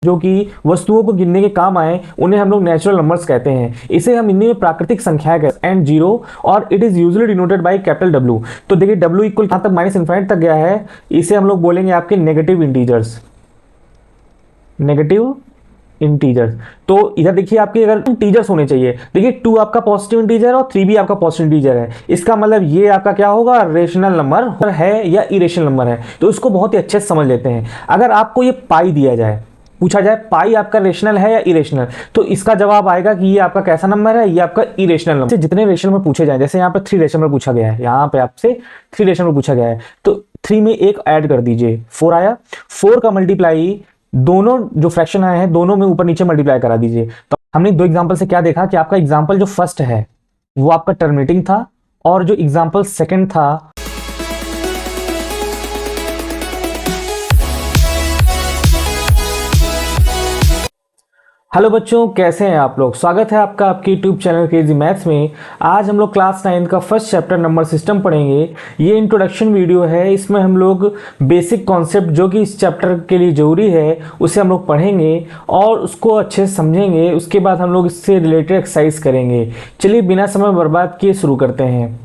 जो कि वस्तुओं को गिनने के काम आए उन्हें हम लोग नेचुरल नंबर्स कहते हैं। इसे हम हिंदी में प्राकृतिक संख्याएं कहते हैं एंड जीरो, और it is usually denoted by capital W. तो देखिए डब्ल्यू इक्वल कहां तक माइनस इनफाइनाइट तक गया है, इसे हम लोग बोलेंगे आपके नेगेटिव इंटीजर्स, नेगेटिव इंटीजर्स। तो इधर देखिए आपके अगर इंटीजर्स होने चाहिए, देखिए 2 आपका पॉजिटिव इंटीजर और 3 भी आपका पॉजिटिव इंटीजर है, इसका मतलब ये आपका क्या होगा, रेशनल नंबर है या इरेशनल नंबर है। तो इसको बहुत ही अच्छे से समझ लेते हैं। अगर आपको ये पाई दिया जाए, पूछा जाए पाई आपका रेशनल है या इरेशनल, तो इसका जवाब आएगा कि ये आपका कैसा नंबर है, ये आपका इरेशनल नंबर। जितने रेशनल में पूछे जाए, जैसे यहाँ पे 3 रेशनल में पूछा गया है, यहाँ पे आपसे 3 रेशनल में पूछा गया है, तो 3 में एक ऐड कर दीजिए, 4 आया, 4 का मल्टीप्लाई दोनों जो फ्रैक्शन आए हैं दोनों में ऊपर नीचे मल्टीप्लाई करा दीजिए। तो हमने 2 एग्जांपल से क्या देखा कि आपका एग्जांपल जो फर्स्ट है वो आपका टर्मिनेटिंग था, और जो एग्जांपल सेकंड था हेलो बच्चों, कैसे हैं आप लोग। स्वागत है आपका आपके यूट्यूब चैनल क्रेजी मैथ्स में। आज हम लोग क्लास 9 का फर्स्ट चैप्टर नंबर सिस्टम पढ़ेंगे। ये इंट्रोडक्शन वीडियो है, इसमें हम लोग बेसिक कॉन्सेप्ट जो कि इस चैप्टर के लिए ज़रूरी है उसे हम लोग पढ़ेंगे और उसको अच्छे से समझेंगे। उसके बाद हम लोग इससे रिलेटेड एक्सरसाइज करेंगे। चलिए बिना समय बर्बाद किए शुरू करते हैं।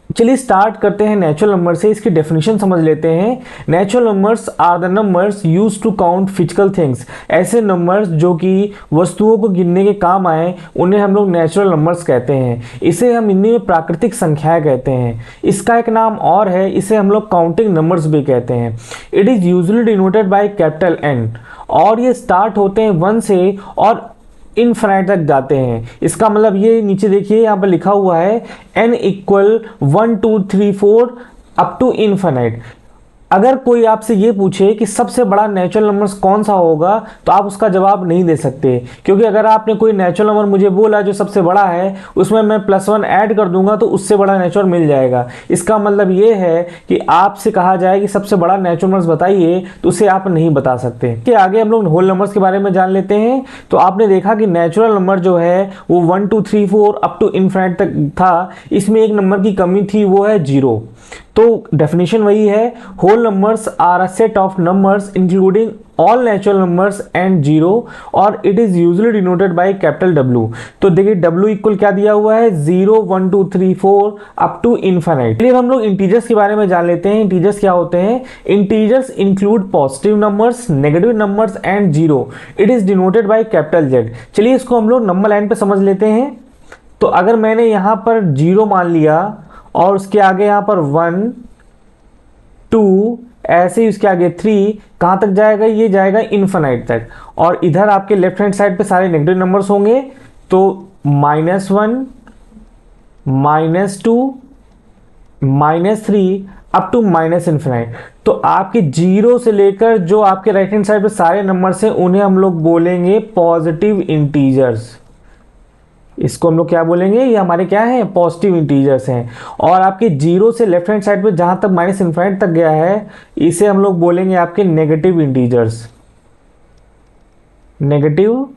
चलिए स्टार्ट करते हैं नेचुरल नंबर से। इसकी डेफिनेशन समझ लेते हैं। Natural numbers are the numbers used to count physical things. ऐसे नंबर्स जो कि वस्तुओं को गिनने के काम आए उन्हें हम लोग नेचुरल नंबर्स कहते हैं। इसे हम हिंदी में प्राकृतिक संख्याएं कहते हैं। इसका एक नाम और है, इसे हम लोग काउंटिंग नंबर्स भी कहते हैं। It is usually denoted by capital N, और ये स्टार्ट होते हैं 1 से और इनफिनाइट तक जाते हैं। इसका मतलब ये नीचे देखिए यहाँ पर लिखा हुआ है n equal 1 2 3 4 up to infinite. अगर कोई आपसे ये पूछे कि सबसे बड़ा नेचुरल नंबर्स कौन सा होगा, तो आप उसका जवाब नहीं दे सकते, क्योंकि अगर आपने कोई नेचुरल नंबर मुझे बोला जो सबसे बड़ा है, उसमें मैं +1 ऐड कर दूंगा तो उससे बड़ा नेचुरल मिल जाएगा। इसका मतलब ये है कि आपसे कहा जाए कि सबसे बड़ा नेचुरल नंबर्स बताइए, तो उसे आप नहीं बता सकते। कि आगे हम लोग होल नंबर्स के बारे में जान लेते हैं। तो आपने देखा कि नेचुरल नंबर जो है वो 1 2 3 4 अप टू इनफिनिट तक था। इसमें एक नंबर की कमी थी, वो है 0। तो डेफिनेशन वही है, whole numbers are a set of numbers including all natural numbers and 0, और it is usually denoted by capital W. तो देखिए डब्ल्यू इक्वल क्या दिया हुआ है, 0 1 2 3 4 अप टू इनफिनिट। चलिए हम लोग इंटीजर्स के बारे में जान लेते हैं। इंटीजर्स क्या होते हैं। Integers include positive numbers, negative numbers and 0। It is denoted by capital Z. चलिए इसको हम लोग नंबर लाइन पे समझ लेते हैं। तो अगर मैंने यहां पर 0 मान लिया और उसके आगे यहाँ पर 1 2 ऐसे ही उसके आगे 3, कहाँ तक जाएगा, ये जाएगा इनफिनाइट तक। और इधर आपके लेफ्ट हैंड साइड पे सारे नेगेटिव नंबर्स होंगे, तो -1 -2 -3 अप टू माइनस इनफिनाइट। तो आपके 0 से लेकर जो आपके राइट हैंड साइड पे सारे नंबर्स हैं उन्हें हम लोग बोलेंगे पॉजिटिव इंटीजर्स। इसको हम लोग क्या बोलेंगे, ये हमारे क्या है, पॉजिटिव इंटीजर्स हैं। और आपके 0 से लेफ्ट हैंड साइड पे जहां तक माइनस इनफिनिट तक गया है, इसे हम लोग बोलेंगे आपके नेगेटिव इंटीजर्स, नेगेटिव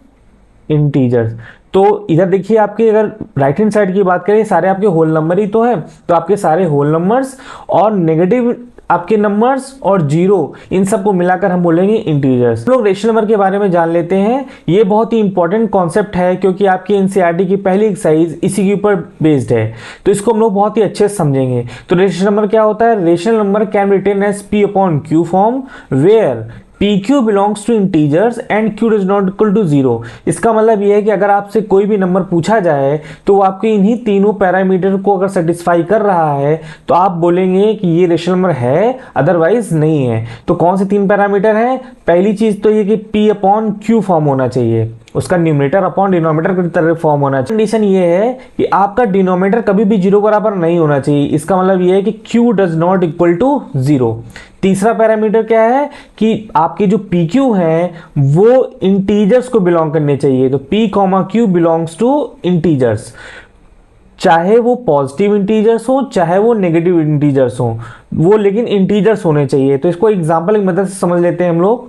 इंटीजर्स। तो इधर देखिए आपके अगर राइट हैंड साइड की बात करें, सारे आपके होल नंबर ही तो है, तो आपके सारे होल नंबर्स और नेगेटिव आपके नंबर्स और 0, इन सबको मिलाकर हम बोलेंगे इंटीजर्स। लोग रेशनल नंबर के बारे में जान लेते हैं। ये बहुत ही इंपॉर्टेंट कॉन्सेप्ट है, क्योंकि आपकी एनसीईआरटी की पहली एक्सरसाइज इसी के ऊपर बेस्ड है, तो इसको हम लोग बहुत ही अच्छे से समझेंगे। तो रेशनल नंबर क्या होता है। Rational number can written as P/Q form where PQ belongs to integers and Q does not equal to 0। इसका मतलब यह है कि अगर आपसे कोई भी नंबर पूछा जाए तो वो आपके इन्हीं तीनों पैरामीटर को अगर सेटिस्फाई कर रहा है, तो आप बोलेंगे कि ये रेशनल नंबर है, अदरवाइज नहीं है। तो कौन से 3 पैरामीटर हैं। पहली चीज तो ये कि P/Q फॉर्म होना चाहिए, उसका न्यूमरेटर अपॉन डिनोमिनेटर की तरह फॉर्म होना चाहिए। कंडीशन ये है कि आपका डिनोमिनेटर कभी भी 0 बराबर नहीं होना चाहिए। इसका मतलब ये है कि Q does not equal to 0। तीसरा पैरामीटर क्या है कि आपके जो PQ हैं वो इंटीजर्स को बिलोंग करने चाहिए। तो P, Q belongs to integers, चाहे वो पॉजिटिव इंटीजर्स हो चाहे वो नेगेटिव इंटीजर्स हो, वो लेकिन इंटीजर्स होने चाहिए। तो इसको एग्जांपल की मदद से समझ लेते हैं हम लोग।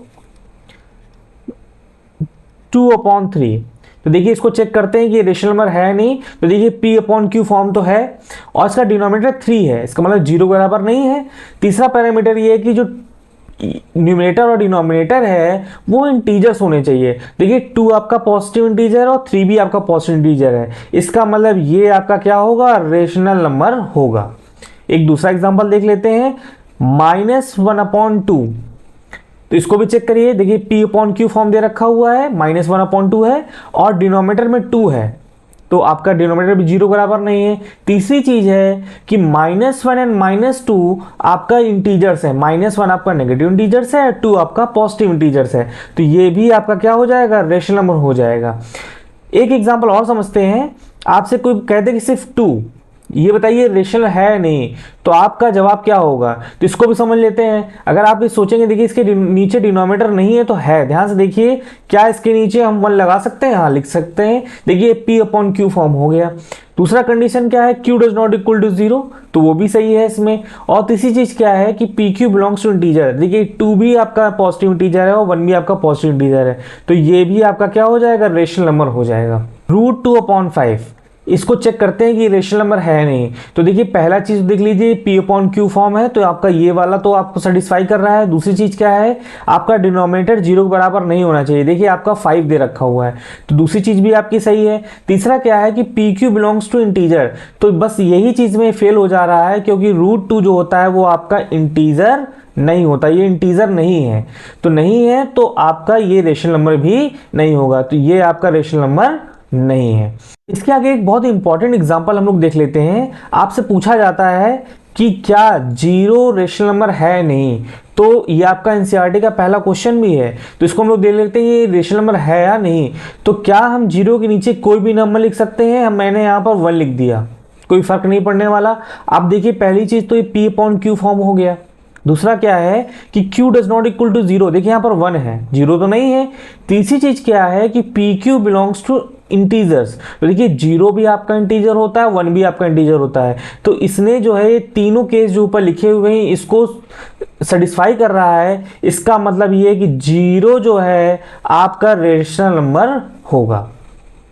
2/3। तो देखिए इसको चेक करते हैं कि ये रेशनल नंबर है नहीं। तो देखिए P/Q फॉर्म तो है और इसका डिनोमिनेटर 3 है, इसका मतलब 0 बराबर नहीं है। तीसरा पैरामीटर ये है कि जो न्यूमरेटर और डिनोमिनेटर है वो इंटीजर्स होने चाहिए। देखिए 2 आपका पॉजिटिव इंटीजर है और 3 भी आपका पॉजिटिव इंटीजर है, इसका मतलब ये आपका क्या होगा, रेशनल नंबर होगा। एक दूसरा एग्जांपल देख लेते हैं, -1/2। तो इसको भी चेक करिए, देखिए p/q फॉर्म दे रखा हुआ है, -1/2 है और डिनोमिनेटर में 2 है, तो आपका डिनोमिनेटर भी 0 बराबर नहीं है। तीसरी चीज है कि -1 एंड -2 आपका इंटीजर्स है, -1 आपका नेगेटिव इंटीजर्स है, 2 आपका पॉजिटिव इंटीजर्स है, तो ये भी आपका क्या हो जाएगा, रेशनल नंबर हो जाएगा। एक एग्जांपल और समझते हैं, आपसे कोई कहते कि सिर्फ 2, ये बताइए रेशनल है नहीं, तो आपका जवाब क्या होगा, तो इसको भी समझ लेते हैं। अगर आप ये सोचेंगे, देखिए इसके नीचे डिनोमिनेटर नहीं है तो है, ध्यान से देखिए, क्या इसके नीचे हम 1 लगा सकते हैं, हाँ लिख सकते हैं, देखिए p/q फॉर्म हो गया। दूसरा कंडीशन क्या है, q does not equal to 0, तो वो भी सही है इसमें। और तीसरी चीज क्या है कि pq बिलोंग्स टू इंटीजर, देखिए 2 भी आपका पॉजिटिव इंटीजर है और 1 भी आपका पॉजिटिव इंटीजर है, तो ये भी आपका क्या हो जाएगा, रेशनल नंबर हो जाएगा। √2/5, इसको चेक करते हैं कि रेशनल नंबर है नहीं, तो देखिए पहला चीज देख लीजिए, p/q फॉर्म है, तो आपका ये वाला तो आपको सेटिस्फाई कर रहा है। दूसरी चीज क्या है, आपका डिनोमिनेटर 0 के बराबर नहीं होना चाहिए, देखिए आपका 5 दे रखा हुआ है, तो दूसरी चीज भी आपकी सही है। तीसरा क्या है कि pq बिलोंग्स टू इंटीजर, तो बस यही चीज में फेल हो जा रहा है, क्योंकि √2 जो होता है वो आपका इंटीजर नहीं होता, ये इंटीजर नहीं है, तो नहीं है तो आपका ये रेशनल नंबर भी नहीं होगा, तो ये आपका रेशनल नंबर नहीं है। इसके आगे एक बहुत इंपॉर्टेंट एग्जांपल हम लोग देख लेते हैं। आपसे पूछा जाता है कि क्या 0 रेशनल नंबर है नहीं, तो ये आपका एनसीईआरटी का पहला क्वेश्चन भी है, तो इसको हम लोग देख लेते हैं, ये रेशनल नंबर है या नहीं। तो क्या हम 0 के नीचे कोई भी नंबर लिख सकते हैं, मैंने यहाँ पर 1 लिख दिया, कोई फर्क नहीं पड़ने वाला। आप देखिए पहली चीज तो ये p/q फॉर्म हो गया। दूसरा क्या है कि q does not equal to 0, देखिए यहाँ पर 1 है, 0 तो नहीं है। तीसरी चीज क्या है कि pq बिलोंग्स टू इंटीजर्स, तो देखिए 0 भी आपका इंटीजर होता है, 1 भी आपका इंटीजर होता है, तो इसने जो है तीनों केस जो ऊपर लिखे हुए हैं इसको सेटिस्फाई कर रहा है। इसका मतलब ये है कि 0 जो है आपका रेशनल नंबर होगा।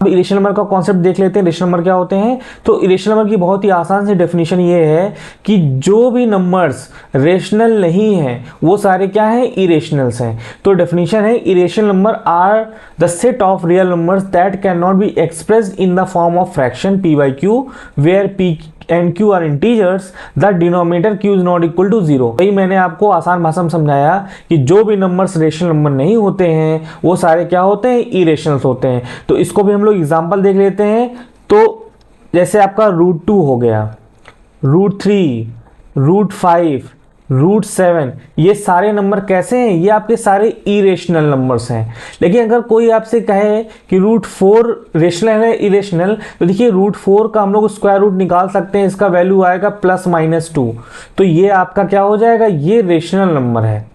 अब इरेशनल नंबर का कॉन्सेप्ट देख लेते हैं, रेशनल नंबर क्या होते हैं। तो इरेशनल नंबर की बहुत ही आसान सी डेफिनेशन ये है कि जो भी नंबर्स रेशनल नहीं हैं वो सारे क्या हैं, इरेशनल्स हैं। तो डेफिनेशन है, irrational number are the set of real numbers that can not be expressed in the form of fraction p/q where p and q are integers, the denominator q is not equal to 0। वही मैंने आपको आसान भाषा में समझाया कि जो भी नंबर्स रेशनल नंबर नहीं होते हैं वो सारे क्या होते हैं, इरेशनल्स होते हैं। तो इसको भी हम लोग एग्जांपल देख लेते हैं। तो जैसे आपका √2 हो गया, √3, √5, √7, ये सारे नंबर कैसे हैं, ये आपके सारे इरेशनल नंबर्स हैं। लेकिन अगर कोई आपसे कहे कि √4 रेशनल है इरेशनल, तो देखिए √4 का हम लोग स्क्वायर रूट निकाल सकते हैं, इसका वैल्यू आएगा +-2, तो ये आपका क्या हो जाएगा, ये रेशनल नंबर है।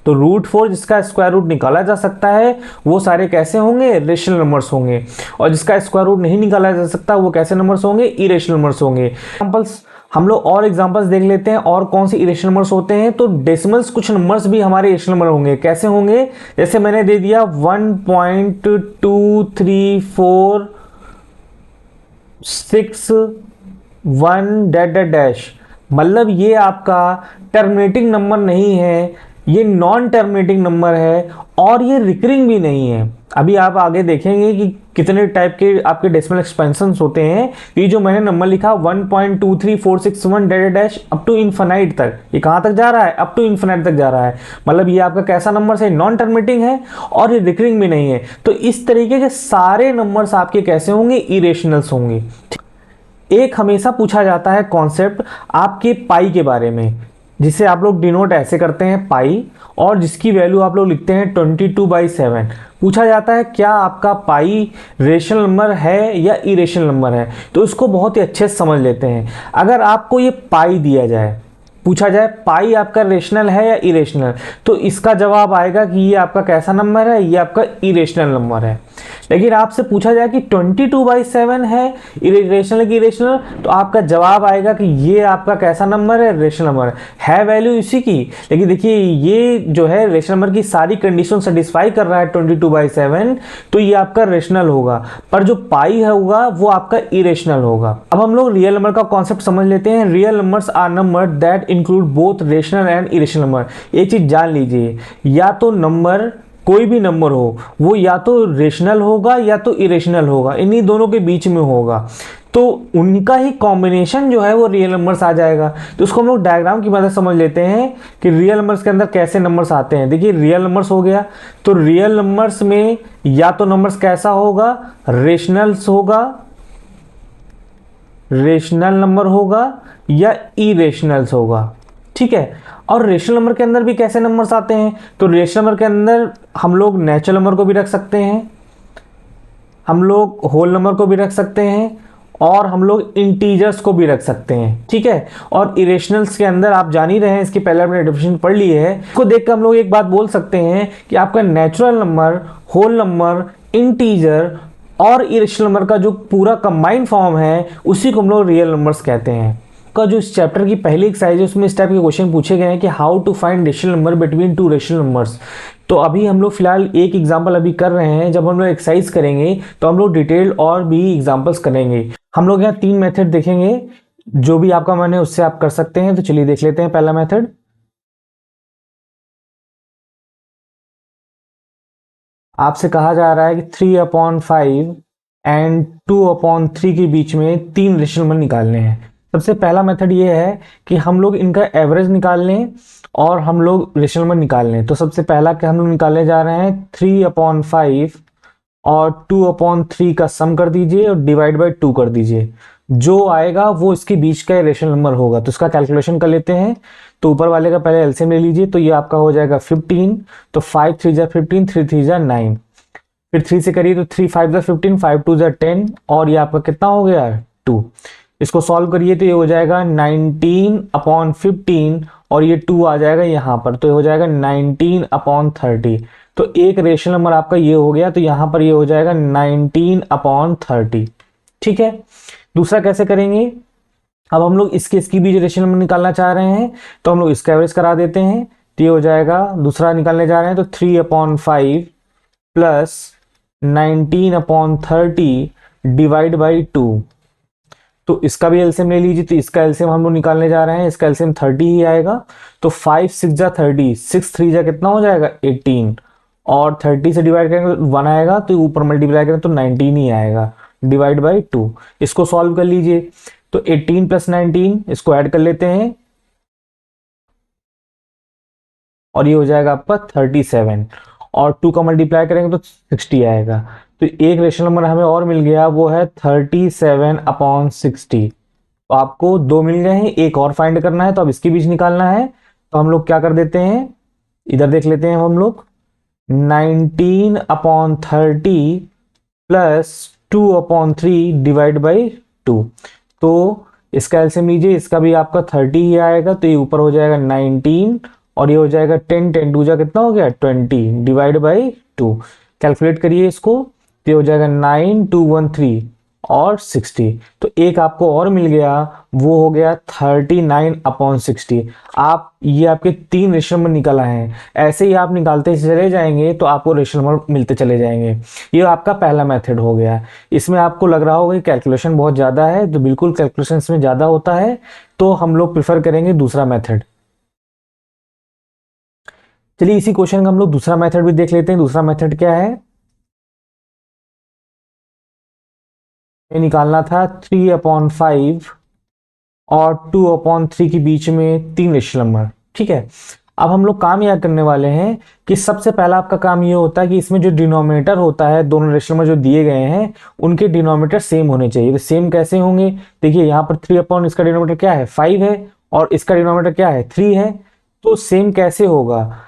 तो √4 जिसका स्क्वायर रूट निकाला जा सकता है वो सारे कैसे होंगे, रेशनल नंबर्स होंगे, और जिसका स्क्वायर रूट नहीं निकाला जा सकता वो कैसे नंबर्स होंगे, इरेशनल नंबर्स होंगे। एग्जांपल्स हम लोग और एग्जांपल्स देख लेते हैं, और कौन से इरेशनल नंबर्स होते हैं। तो डेसिमल्स कुछ नंबर्स भी हमारे इरेशनल नंबर होंगे, कैसे होंगे, जैसे मैंने दे दिया 1.2346 मतलब ये आपका टर्मिनेटिंग नंबर नहीं है, ये नॉन टर्मिनेटिंग नंबर है, और ये रिकरिंग भी नहीं है। अभी आप आगे देखेंगे कि कितने टाइप के आपके डेसिमल एक्सपेंशंस होते हैं। ये जो मैंने नंबर लिखा 1.23461 अप टू इन्फिनाइट तक, ये कहाँ तक जा रहा है, अप टू इन्फिनाइट तक जा रहा है, मतलब ये आपका कैसा नंबर है, नॉन टर्मिनेटिंग है और ये रिकरिंग भी नहीं है। तो इस तरीके के सारे नंबर्स आपके कैसे होंगे, इरेशनल्स होंगे। एक हमेशा पूछा जाता है कॉन्सेप्ट आपके पाई के बारे में, जिसे आप लोग डिनोट ऐसे करते हैं पाई, और जिसकी वैल्यू आप लोग लिखते हैं 22/7। पूछा जाता है क्या आपका पाई रेशनल नंबर है या इरेशनल नंबर है, तो इसको बहुत ही अच्छे से समझ लेते हैं। अगर आपको ये पाई दिया जाए, पूछा जाए पाई आपका रेशनल है या इरेशनल, तो इसका जवाब आएगा कि ये आपका कैसा नंबर है, ये आपका इरेशनल नंबर है। लेकिन आपसे पूछा जाए कि 22/7 है इरेशनल की इरेशनल, तो आपका जवाब आएगा कि ये आपका कैसा नंबर है, रेशनल नंबर है वैल्यू इसी की। लेकिन देखिए ये जो है रेशनल नंबर की सारी कंडीशन सेटिस्फाई कर रहा है 22/7, तो ये आपका रेशनल होगा, पर जो पाई होगा वो आपका इरेशनल होगा। अब हम लोग रियल नंबर का कॉन्सेप्ट समझ लेते हैं। Real numbers are number that include both rational and irrational number. एक चीज जान लीजिए, या तो नंबर कोई भी नंबर हो वो या तो रेशनल होगा या तो इरेशनल होगा, इन्हीं दोनों के बीच में होगा, तो उनका ही कॉम्बिनेशन जो है वो रियल नंबर्स आ जाएगा। तो उसको हम लोग डायग्राम की मदद समझ लेते हैं कि रियल नंबर्स के अंदर कैसे नंबर्स आते हैं। देखिए रियल नंबर्स हो गया, तो रियल नंबर्स में या तो नंबर्स कैसा होगा, रेशनल्स होगा, रेशनल नंबर होगा या इरेशनल्स होगा, ठीक है। और रेशनल नंबर के अंदर भी कैसे नंबर्स आते हैं, तो रेशनल नंबर के अंदर हम लोग नेचुरल नंबर को भी रख सकते हैं, हम लोग होल नंबर को भी रख सकते हैं, और हम लोग इंटीजर्स को भी रख सकते हैं, ठीक है। और इरेशनल्स के अंदर आप जान ही रहे हैं, इसकी पहले आपने डेफिनेशन पढ़ ली है। इसको देख कर हम लोग एक बात बोल सकते हैं कि आपका natural number, whole number, integer और इरेशनल नंबर का जो पूरा कंबाइंड फॉर्म है उसी को हम लोग रियल नंबर्स कहते हैं। का जो इस चैप्टर की पहली एक्सरसाइज है उसमें इस टाइप के क्वेश्चन पूछे गए हैं कि how to find rational number between two rational numbers. तो अभी हम लोग फिलहाल एक एग्जांपल अभी कर रहे हैं, जब हम लोग एक्सरसाइज करेंगे तो हम लोग डिटेल और भी एग्जांपल्स करेंगे। हम लोग यहाँ 3 मेथड देखेंगे, जो भी आपका मन है उससे आप कर सकते हैं। तो चलिए देख लेते हैं पहला मेथड। आपसे कहा जा रहा है कि 3/5 एंड 2/3 के बीच में 3 रेशनल नंबर निकालने हैं। सबसे पहला मेथड ये है कि हम लोग इनका एवरेज निकाल लें और हम लोग रेशनल नंबर निकाल लें। तो सबसे पहला क्या हम लोग निकालने जा रहे हैं, 3/5 और 2/3 का सम कर दीजिए और डिवाइड बाई 2 कर दीजिए। जो आएगा वो इसके बीच का रेशनल नंबर होगा। तो इसका कैलकुलेशन कर लेते हैं। तो ऊपर वाले का पहले एलसीएम ले लीजिए, तो ये आपका हो जाएगा 15। तो 5 3 जा 15, 3 3 जा 9, फिर 3 से करिए तो 3 5 जा 15, 5 2 जा 10, और ये आपका कितना हो गया 2। इसको सॉल्व करिए तो ये हो जाएगा 19/15 और ये 2 आ जाएगा यहाँ पर, तो ये हो जाएगा 19/30। तो एक रेशनल नंबर आपका ये हो गया, तो यहाँ पर ये हो जाएगा 19/30, ठीक है। दूसरा कैसे करेंगे, अब हम लोग इसकी भी जो रेशनल नंबर निकालना चाह रहे हैं तो हम लोग इसका एवरेज करा देते हैं। तो ये हो जाएगा, दूसरा निकालने जा रहे हैं तो 3/5 प्लस 19/30 डिवाइड बाई 2। तो इसका भी एलसीएम ले लीजिए, तो इसका एलसीएम हम लोग निकालने जा रहे हैं, इसका एलसीएम 30 ही आएगा। तो 5 6 जा 30, 6 3 जा कितना हो जाएगा 18, और 30 से डिवाइड करेंगे तो 1 आएगा, तो ऊपर मल्टीप्लाई करें तो 19 ही आएगा डिवाइड बाई 2। इसको सॉल्व कर लीजिए, तो 18 प्लस 19 इसको ऐड कर लेते हैं और ये हो जाएगा आपका 37, और 2 का मल्टीप्लाई करेंगे तो 60 आएगा। तो एक रेशनल नंबर हमें और मिल गया, वो है 37/60। तो आपको 2 मिल गए हैं, एक और फाइंड करना है, तो अब इसके बीच निकालना है। तो हम लोग क्या कर देते हैं, इधर देख लेते हैं हम लोग, 19/30 प्लस 2/3 डिवाइड बाई 2। तो इसका एलसीएम लीजिए, इसका भी आपका 30 ही आएगा, तो ये ऊपर हो जाएगा 19 और ये हो जाएगा 10 10 2 जा कितना हो गया 20 डिवाइड बाई 2। कैलकुलेट करिए इसको, तो ये हो जाएगा 9213 और 60। तो एक आपको और मिल गया, वो हो गया 39/60। आप ये आपके 3 रेशनल नंबर निकल आए हैं। ऐसे ही आप निकालते चले जाएंगे तो आपको रेशनल नंबर मिलते चले जाएंगे। ये आपका पहला मेथड हो गया। इसमें आपको लग रहा होगा कि कैलकुलेशन बहुत ज़्यादा है, तो बिल्कुल कैलकुलेशन इसमें ज़्यादा होता है, तो हम लोग प्रिफर करेंगे दूसरा मेथड। चलिए इसी क्वेश्चन का हम लोग दूसरा मेथड भी देख लेते हैं। दूसरा मेथड क्या है, निकालना था 3/5 और 2/3 के बीच में 3 रेशनल नंबर, ठीक है। अब हम लोग काम यह करने वाले हैं कि सबसे पहला आपका काम ये होता है कि इसमें जो डिनोमिनेटर होता है, दोनों रेशनल नंबर जो दिए गए हैं उनके डिनोमिनेटर सेम होने चाहिए। तो सेम कैसे होंगे, देखिए यहाँ पर 3 इसका डिनोमिनेटर क्या है 5 है और इसका डिनोमिनेटर क्या है 3 है। तो सेम कैसे होगा,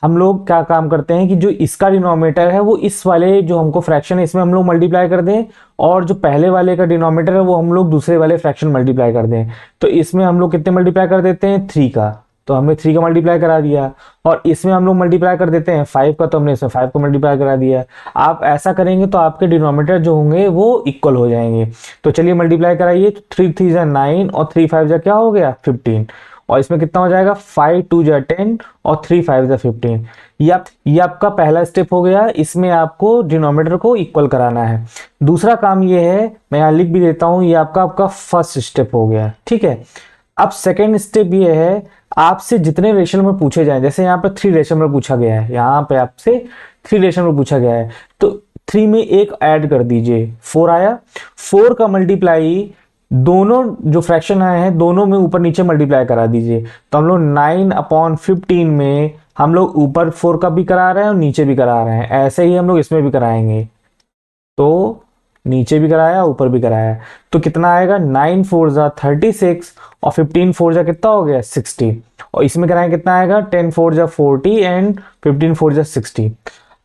हम लोग क्या काम करते हैं कि जो इसका डिनोमिनेटर है वो इस वाले जो हमको फ्रैक्शन है इसमें हम लोग मल्टीप्लाई कर दें, और जो पहले वाले का डिनोमिनेटर है वो हम लोग दूसरे वाले फ्रैक्शन मल्टीप्लाई कर दें। तो इसमें हम लोग कितने मल्टीप्लाई कर देते हैं 3 का, तो हमने 3 का मल्टीप्लाई करा दिया, और इसमें हम लोग मल्टीप्लाई कर देते हैं 5 का, तो हमने इसमें 5 को मल्टीप्लाई करा दिया। आप ऐसा करेंगे तो आपके डिनोमिनेटर जो होंगे वो इक्वल हो जाएंगे। तो चलिए मल्टीप्लाई कराइए, तो 3 3 जा 9 और 3 5 जा क्या हो गया 15, और इसमें कितना हो जाएगा 5 2 जा 10 और 3 5 जा 15। ये आपका पहला स्टेप हो गया, इसमें आपको डिनोमिनेटर को इक्वल कराना है। दूसरा काम ये है, मैं यहाँ लिख भी देता हूँ, ये आपका फर्स्ट स्टेप हो गया, ठीक है। अब सेकेंड स्टेप ये है, आपसे जितने रेशनल में पूछे जाए, जैसे यहाँ पे 3 रेशनल में पूछा गया है, यहाँ पे आपसे 3 रेशनल में पूछा गया है, तो 3 में एक ऐड कर दीजिए, 4 आया। 4 का मल्टीप्लाई दोनों जो फ्रैक्शन आए हैं दोनों में ऊपर नीचे मल्टीप्लाई करा दीजिए। तो हम लोग 9/15 में हम लोग ऊपर 4 का भी करा रहे हैं और नीचे भी करा रहे हैं, ऐसे ही हम लोग इसमें भी कराएंगे। तो नीचे भी कराया ऊपर भी कराया, तो कितना आएगा 9 4 जा 36 और 15 4 जा कितना हो गया 60, और इसमें कराएंगे कितना आएगा 10 4 जा 40 एंड 15 4 जा 60।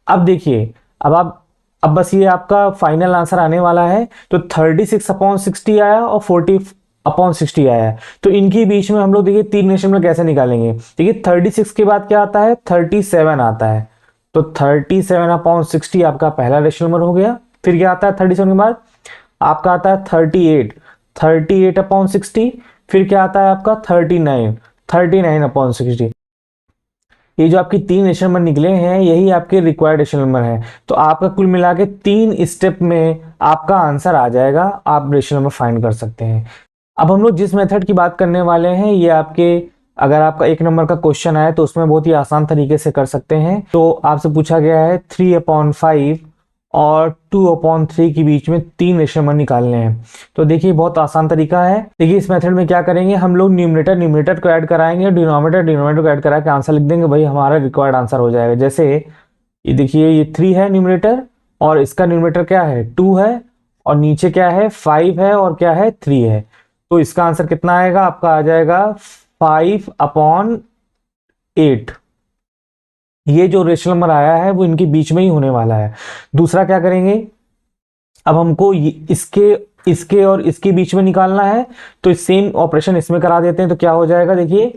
अब देखिए, अब बस ये आपका फाइनल आंसर आने वाला है। तो 36/60 आया और 40/60 आया, तो इनके बीच में हम लोग देखिए 3 रेशनल कैसे निकालेंगे। देखिए 36 के बाद क्या आता है 37 आता है, तो 37/60 आपका पहला रेशनल नंबर हो गया। फिर क्या आता है 37 के बाद आपका आता है 38/60, फिर क्या आता है आपका 39/60। ये जो आपकी 3 रेशनल नंबर निकले हैं यही आपके रिक्वायर्ड रेशनल नंबर है। तो आपका कुल मिला के 3 स्टेप में आपका आंसर आ जाएगा, आप रेशनल नंबर फाइंड कर सकते हैं। अब हम लोग जिस मेथड की बात करने वाले हैं ये आपके, अगर आपका 1 नंबर का क्वेश्चन आए तो उसमें बहुत ही आसान तरीके से कर सकते हैं। तो आपसे पूछा गया है 3/5 और 2/3 के बीच में 3 रेशनल नंबर निकालने हैं। तो देखिए बहुत आसान तरीका है। देखिए इस मेथड में क्या करेंगे, हम लोग न्यूमरेटर को ऐड कराएंगे, डिनोमिनेटर को ऐड करा के आंसर लिख देंगे, भाई हमारा रिक्वायर्ड आंसर हो जाएगा। जैसे ये देखिए ये 3 है न्यूमरेटर, और इसका न्यूमरेटर क्या है 2 है, और नीचे क्या है 5 है, और क्या है 3 है। तो इसका आंसर कितना आएगा, आपका आ जाएगा 5/8। ये जो रेशनल नंबर आया है वो इनके बीच में ही होने वाला है। दूसरा क्या करेंगे, अब हमको इसके और इसके बीच में निकालना है, तो सेम ऑपरेशन इसमें करा देते हैं। तो क्या हो जाएगा देखिए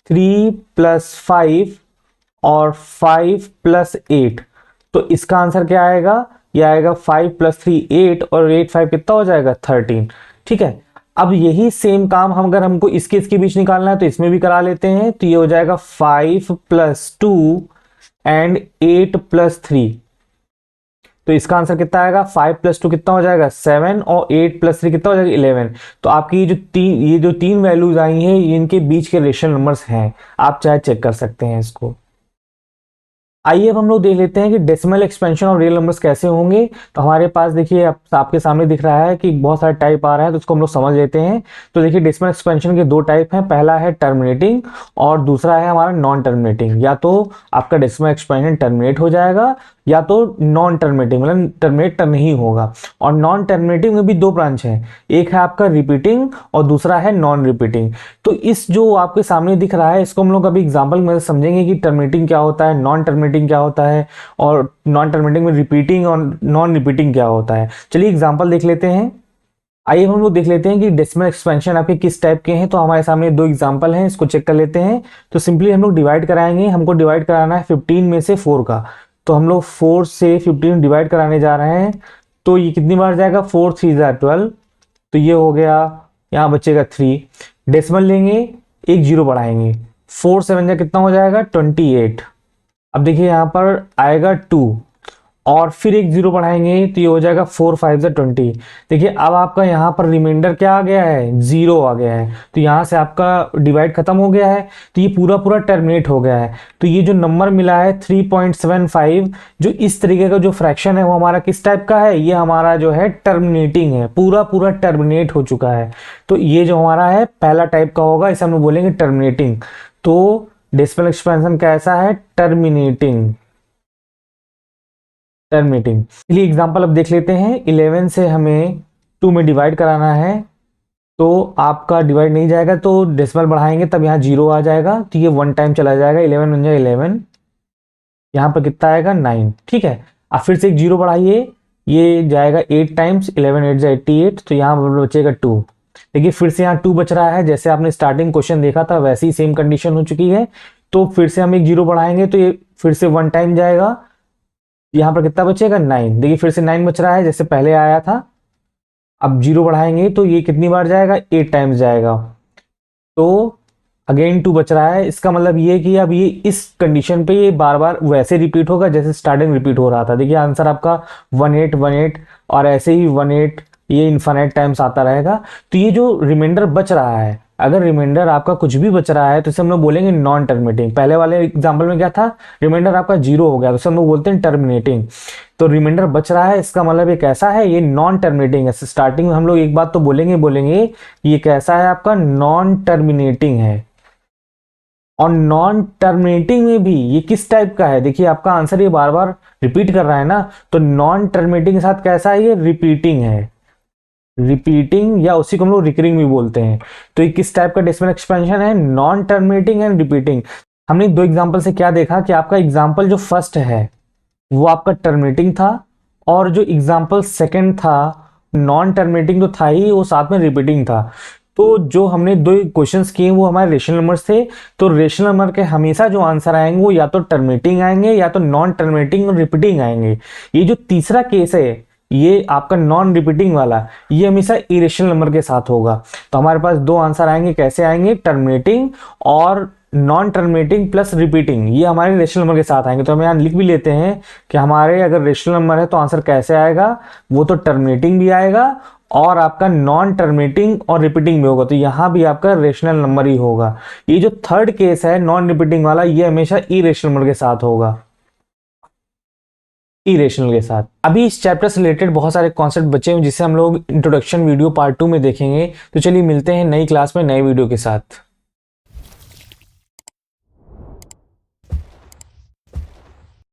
3 + 5 और 5 + 8, तो इसका आंसर क्या आएगा, ये आएगा 5 + 3 8, और 8 5 कितना हो जाएगा 13, ठीक है। अब यही सेम काम हम अगर हमको इसके बीच निकालना है तो इसमें भी करा लेते हैं। तो ये हो जाएगा 5 + 2 एंड 8 + 3, तो इसका आंसर कितना आएगा 5 + 2 कितना हो जाएगा 7, और 8 + 3 कितना हो जाएगा 11। तो आपकी ये जो तीन वैल्यूज आई हैं इनके बीच के रेशनल नंबर्स हैं, आप चाहे चेक कर सकते हैं इसको। आइए अब हम लोग देख लेते हैं कि डेसिमल एक्सपेंशन और रियल नंबर्स कैसे होंगे। तो हमारे पास देखिए आपके सामने दिख रहा है कि बहुत सारे टाइप आ रहे हैं, तो उसको हम लोग समझ लेते हैं। तो देखिए डेसिमल एक्सपेंशन के 2 टाइप हैं, पहला है टर्मिनेटिंग और दूसरा है हमारा नॉन टर्मिनेटिंग। या तो आपका डेसिमल एक्सपेंशन टर्मिनेट हो जाएगा या तो नॉन टर्मिनेटिंग, मतलब टर्मिनेट नहीं होगा। और नॉन टर्मिनेटिंग में भी 2 ब्रांच है, एक है आपका रिपीटिंग और दूसरा है नॉन रिपीटिंग। तो इस जो आपके सामने दिख रहा है इसको हम लोग अभी एग्जाम्पल में समझेंगे कि टर्मिनेटिंग क्या होता है, नॉन टर्मिनेटिंग क्या होता है, और नॉन टर्मिनेटिंग में रिपीटिंग और नॉन रिपीटिंग क्या होता है। चलिए एग्जाम्पल देख लेते हैं। आइए हम लोग देख लेते हैं कि डेसिमल एक्सपेंशन आपके किस टाइप के हैं। तो हमारे सामने 2 एग्जाम्पल हैं, इसको चेक कर लेते हैं। तो सिंपली हम लोग डिवाइड कराएंगे, हमको डिवाइड कराना है 15 में से 4 का। तो हम लोग 4 से 15 डिवाइड कराने जा रहे हैं। तो ये कितनी बार जाएगा 4 3 जा 12, तो ये हो गया, यहाँ बचेगा 3। डेसिमल लेंगे, एक 0 बढ़ाएंगे, 4 7 जा कितना हो जाएगा 28। अब देखिए यहाँ पर आएगा 2 और फिर एक 0 बढ़ाएंगे तो ये हो जाएगा 4 5 जा 20। देखिए अब आपका यहाँ पर रिमाइंडर क्या आ गया है 0 आ गया है, तो यहाँ से आपका डिवाइड खत्म हो गया है, तो ये पूरा टर्मिनेट हो गया है। तो ये जो नंबर मिला है 3.75, जो इस तरीके का जो फ्रैक्शन है वो हमारा किस टाइप का है, ये हमारा जो है टर्मिनेटिंग है, पूरा टर्मिनेट हो चुका है। तो ये जो हमारा है पहला टाइप का होगा, इसे हम लोग बोलेंगे टर्मिनेटिंग। तो डेसिमल एक्सपेंशन कैसा है टर्मिनेटिंग। चलिए एग्जांपल अब देख लेते हैं। 11 से हमें 2 में डिवाइड कराना है, तो आपका डिवाइड नहीं जाएगा तो डेसिमल बढ़ाएंगे तब यहाँ 0 आ जाएगा, तो ये 1 टाइम चला जाएगा, 11 बन जाएगा 11, यहाँ पर कितना आएगा 9, ठीक है। अब फिर से एक 0 बढ़ाइए, ये जाएगा 8 टाइम्स, 11 8 जा 88, तो यहाँ पर बचेगा 2। देखिए फिर से यहाँ 2 बच रहा है, जैसे आपने स्टार्टिंग क्वेश्चन देखा था वैसे ही सेम कंडीशन हो चुकी है। तो फिर से हम एक 0 बढ़ाएंगे तो ये फिर से 1 टाइम जाएगा। यहाँ पर कितना बचेगा 9। देखिए फिर से 9 बच रहा है जैसे पहले आया था। अब 0 बढ़ाएंगे तो ये कितनी बार जाएगा, 8 टाइम्स जाएगा। तो अगेन 2 बच रहा है। इसका मतलब ये कि अब ये इस कंडीशन पे ये बार बार वैसे रिपीट होगा जैसे स्टार्टिंग रिपीट हो रहा था। देखिए आंसर आपका 1818 और ऐसे ही 18 ये इन्फाइनाइट टाइम्स आता रहेगा। तो ये जो रिमाइंडर बच रहा है, अगर रिमाइंडर आपका कुछ भी बच रहा है तो इसे हम लोग बोलेंगे नॉन टर्मिनेटिंग। पहले वाले एग्जाम्पल में क्या था, रिमाइंडर आपका 0 हो गया तो इसे हम लोग बोलते हैं टर्मिनेटिंग। तो रिमाइंडर बच रहा है इसका मतलब ये कैसा है, ये नॉन टर्मिनेटिंग है। स्टार्टिंग में हम लोग एक बात तो बोलेंगे ये कैसा है, आपका नॉन टर्मिनेटिंग है। और नॉन टर्मिनेटिंग में भी ये किस टाइप का है, देखिए आपका आंसर ये बार बार रिपीट कर रहा है ना, तो नॉन टर्मिनेटिंग के साथ कैसा है, ये रिपीटिंग है। रिपीटिंग या उसी को हम लोग रिकरिंग भी बोलते हैं। तो ये किस टाइप का डेसिमल एक्सपेंशन है, नॉन टर्मिनेटिंग एंड रिपीटिंग। हमने 2 एग्जांपल से क्या देखा कि आपका एग्जांपल जो फर्स्ट है वो आपका टर्मिनेटिंग था, और जो एग्जांपल सेकंड था नॉन टर्मिनेटिंग तो था ही, वो साथ में रिपीटिंग था। तो जो हमने 2 क्वेश्चंस किए वो हमारे रेशनल नंबर्स थे। तो रेशनल नंबर के हमेशा जो आंसर आएंगे वो या तो टर्मिनेटिंग आएंगे या तो नॉन टर्मिनेटिंग और रिपीटिंग आएंगे। ये जो तीसरा केस है ये आपका नॉन रिपीटिंग वाला, ये हमेशा इरेशनल नंबर के साथ होगा। तो हमारे पास 2 आंसर आएंगे, कैसे आएंगे, टर्मिनेटिंग और नॉन टर्मिनेटिंग प्लस रिपीटिंग, ये हमारे रेशनल नंबर के साथ आएंगे। तो हम यहाँ लिख भी लेते हैं कि हमारे अगर रेशनल नंबर है तो आंसर कैसे आएगा, वो तो टर्मिनेटिंग भी आएगा और आपका नॉन टर्मिनेटिंग और रिपीटिंग भी होगा। तो यहाँ भी आपका रेशनल नंबर ही होगा। ये जो थर्ड केस है नॉन रिपीटिंग वाला, ये हमेशा इरेशनल नंबर के साथ होगा, इरेशनल के साथ। अभी इस चैप्टर से रिलेटेड बहुत सारे कॉन्सेप्ट बचे हैं जिसे हम लोग इंट्रोडक्शन वीडियो पार्ट 2 में देखेंगे। तो चलिए मिलते हैं नई क्लास में नए वीडियो के साथ।